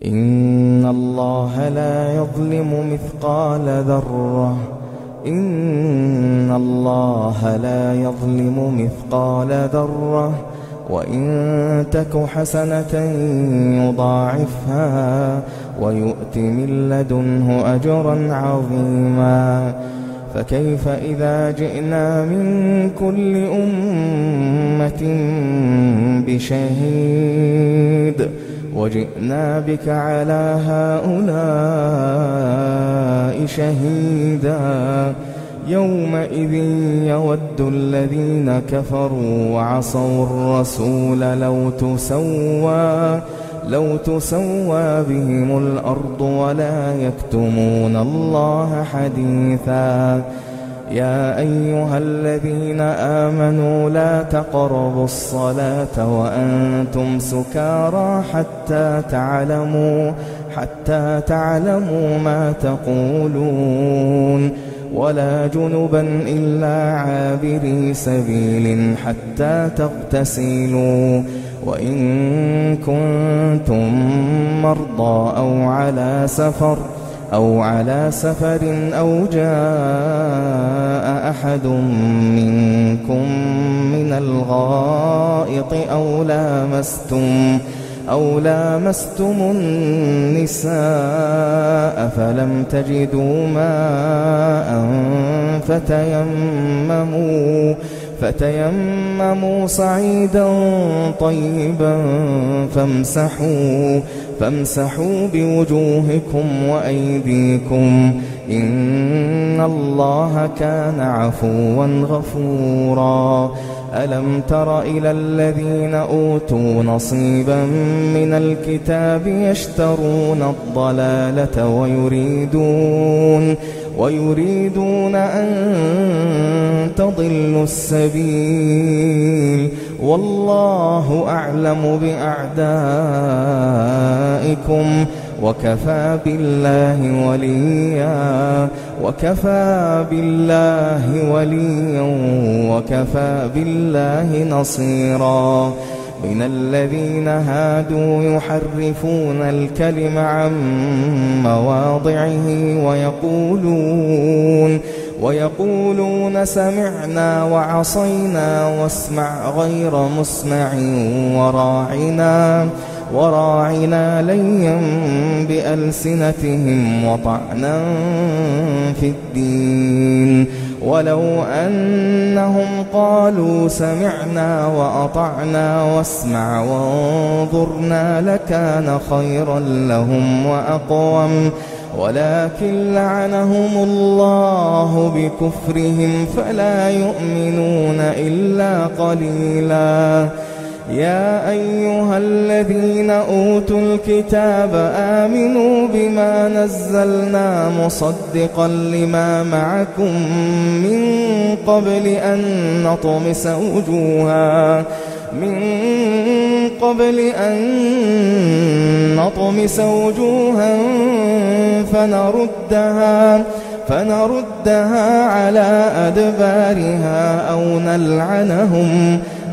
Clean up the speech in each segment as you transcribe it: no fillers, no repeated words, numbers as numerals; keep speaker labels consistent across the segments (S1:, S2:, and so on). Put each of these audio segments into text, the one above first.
S1: إن الله لا يظلم مثقال ذرة إن الله لا يظلم مثقال ذرة وإن تك حسنة يضاعفها ويؤت من لدنه أجرا عظيما فكيف إذا جئنا من كل أمة بشهيد وجئنا بك على هؤلاء شهيدا يومئذ يود الذين كفروا وعصوا الرسول لو تسوى بهم الأرض ولا يكتمون الله حديثا يا أيها الذين آمنوا لا تقربوا الصلاة وأنتم سكارى حتى تعلموا ما تقولون ولا جنبا إلا عابري سبيل حتى تغتسلوا وإن كنتم مرضى أو على سفر أو جاء أحد منكم من الغائط أو لامستم النساء فلم تجدوا ماء فتيمموا صعيدا طيبا فامسحوا بوجوهكم وأيديكم إن الله كان عفوا غفورا ألم تر إلى الذين أوتوا نصيبا من الكتاب يشترون الضلالة ويريدون أن تضلوا السبيل والله أعلم بأعدائكم وكفى بالله وليا وكفى بالله نصيرا من الذين هادوا يحرفون الكلم عن مواضعه ويقولون سمعنا وعصينا واسمع غير مسمع وراعنا ليا بألسنتهم وطعنا في الدين ولو أنهم قالوا سمعنا وأطعنا واسمع وانظرنا لكان خيرا لهم وأقوم ولكن لعنهم الله بكفرهم فلا يؤمنون إلا قليلا يا أيها الذين أوتوا الكتاب آمنوا بما نزلنا مصدقا لما معكم من قبل أن نطمس وجوها فنردها على أدبارها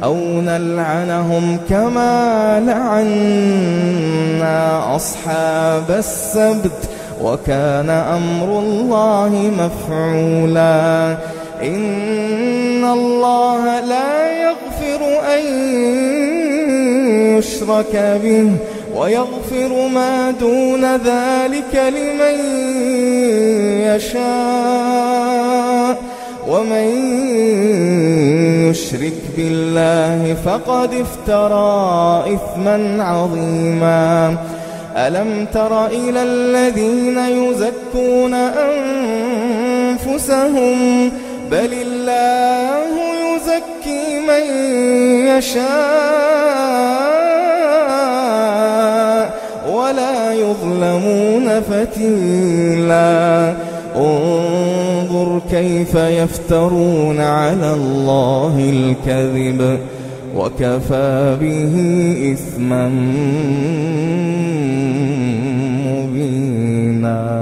S1: أو نلعنهم كما لعنا أصحاب السبت وكان أمر الله مفعولا إن الله لا يغفر أن يشرك به ويغفر ما دون ذلك لمن يشاء ومن يشرك بالله فقد افترى إثما عظيما ألم تر إلى الذين يزكون أنفسهم بل الله يزكي من يشاء ولا يظلمون فتيلا انظر كيف يفترون على الله الكذب وكفى به إثما مبينا.